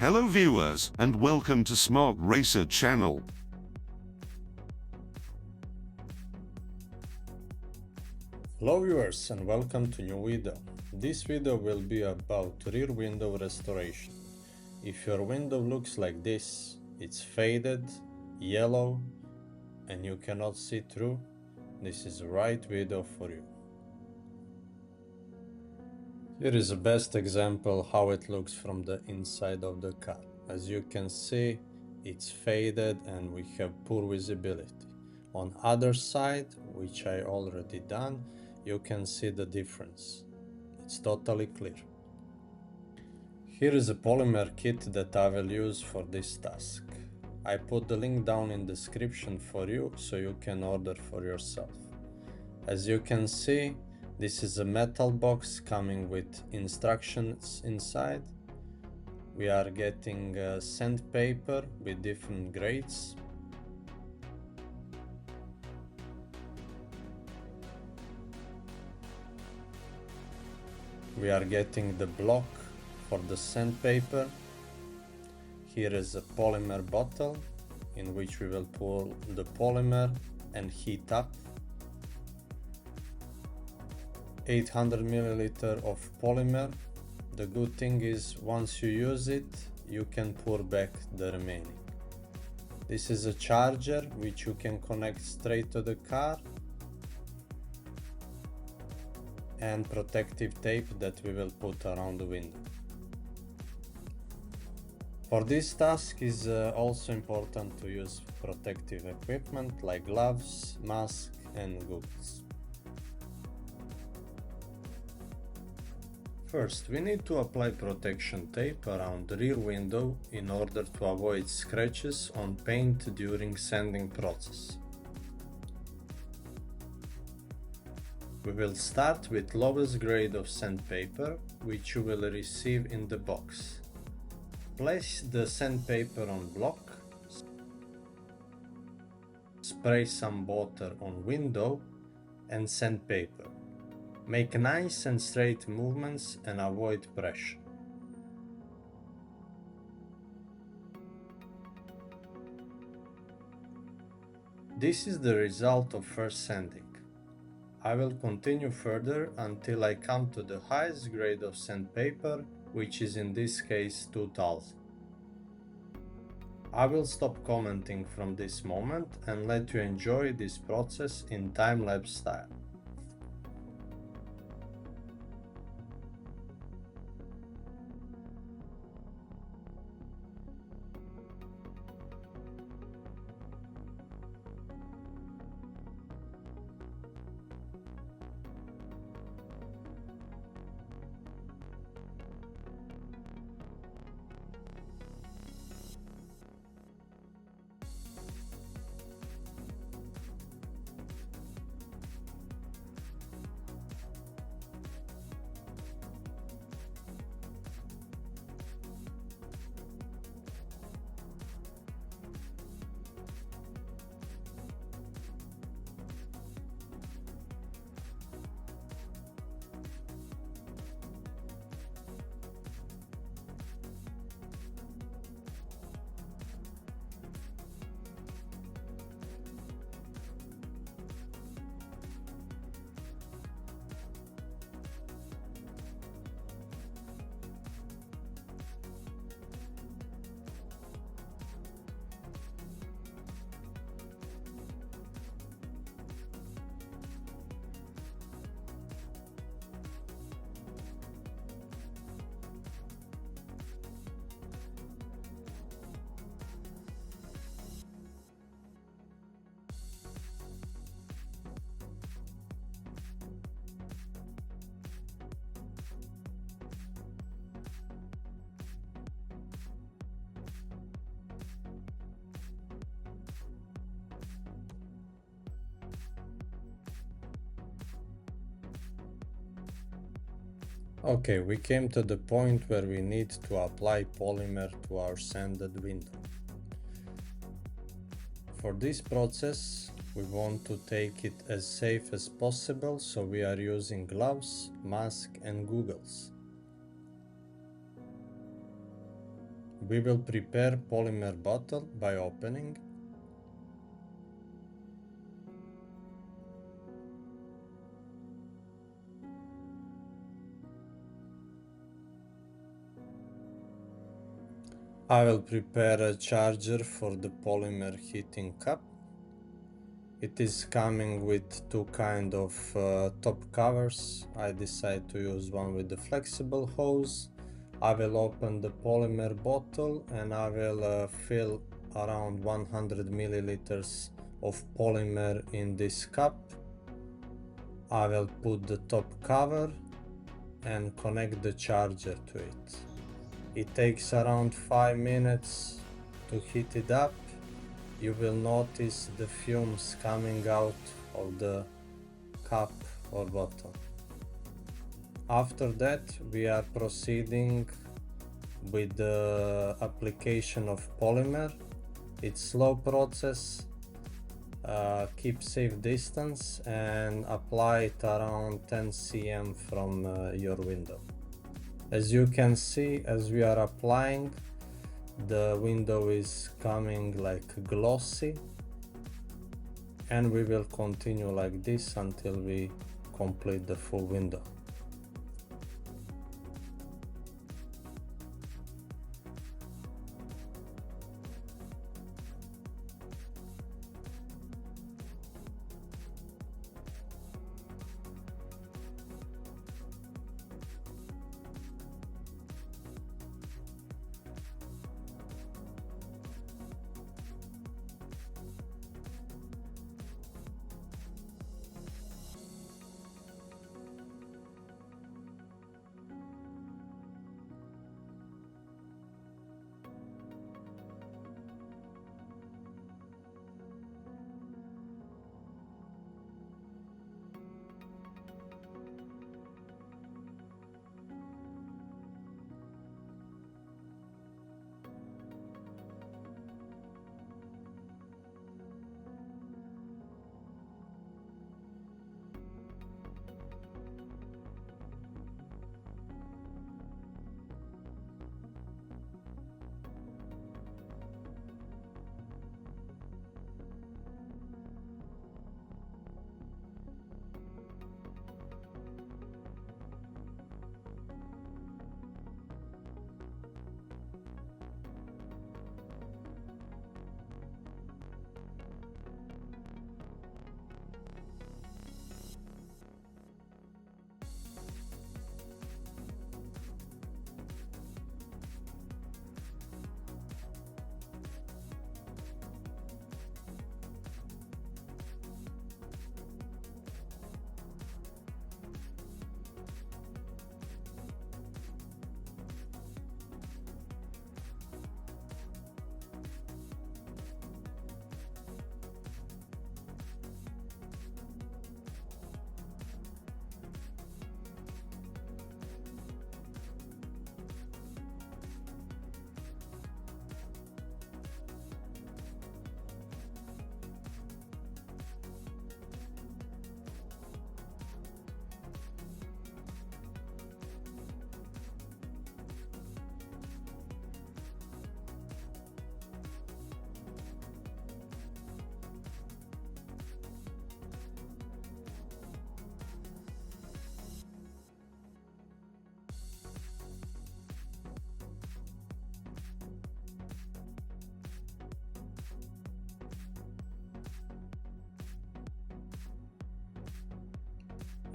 Hello viewers, and welcome to Smart Racer channel. Hello viewers and welcome to new video. This video will be about rear window restoration. If your window looks like this, it's faded, yellow, and you cannot see through, this is the right video for you. Here is the best example how it looks from the inside of the car. As you can see, it's faded and we have poor visibility. On other side, which I already done, you can see the difference. It's totally clear. Here is a polymer kit that I will use for this task. I put the link down in description for you so you can order for yourself. As you can see, this is a metal box coming with instructions inside. We are getting sandpaper with different grades. We are getting the block for the sandpaper. Here is a polymer bottle in which we will pour the polymer and heat up. 800 milliliter of polymer. The good thing is once you use it, you can pour back the remaining. This is a charger which you can connect straight to the car, and protective tape that we will put around the window. For this task is also important to use protective equipment like gloves, mask and goggles. First, we need to apply protection tape around the rear window in order to avoid scratches on paint during sanding process. We will start with lowest grade of sandpaper, which you will receive in the box. Place the sandpaper on block, spray some water on window and sandpaper. Make nice and straight movements and avoid pressure. This is the result of first sanding. I will continue further until I come to the highest grade of sandpaper, which is in this case 2000. I will stop commenting from this moment and let you enjoy this process in time-lapse style. Okay, we came to the point where we need to apply polymer to our sanded window. For this process, we want to take it as safe as possible, so we are using gloves, mask and goggles. We will prepare polymer bottle by opening. I will prepare a charger for the polymer heating cup. It is coming with two kind of top covers. I decide to use one with the flexible hose. I will open the polymer bottle and I will fill around 100 milliliters of polymer in this cup. I will put the top cover and connect the charger to it. It takes around 5 minutes to heat it up. You will notice the fumes coming out of the cup or bottle. After that, we are proceeding with the application of polymer. It's slow process. Keep safe distance and apply it around 10 cm from your window. As you can see, as we are applying, the window is coming like glossy, and we will continue like this until we complete the full window.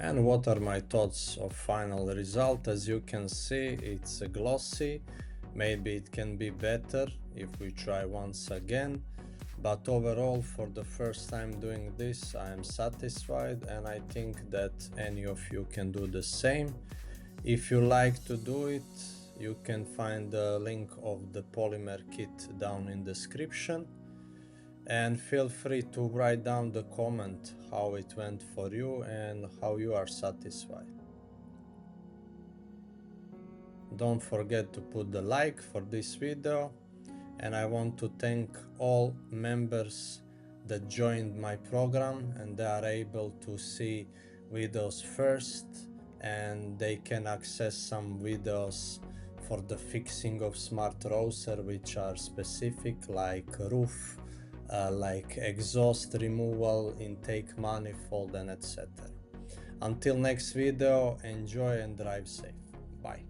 And what are my thoughts of final result? As you can see, it's glossy. Maybe it can be better if we try once again, but overall, for the first time doing this, I am satisfied, and I think that any of you can do the same. If you like to do it, you can find the link of the polymer kit down in the description. And feel free to write down the comment how it went for you and how you are satisfied. Don't forget to put the like for this video, and I want to thank all members that joined my program, and they are able to see videos first, and they can access some videos for the fixing of smart ROSer, which are specific, like roof, like exhaust removal, intake manifold, and etc. Until next video, enjoy and drive safe. Bye.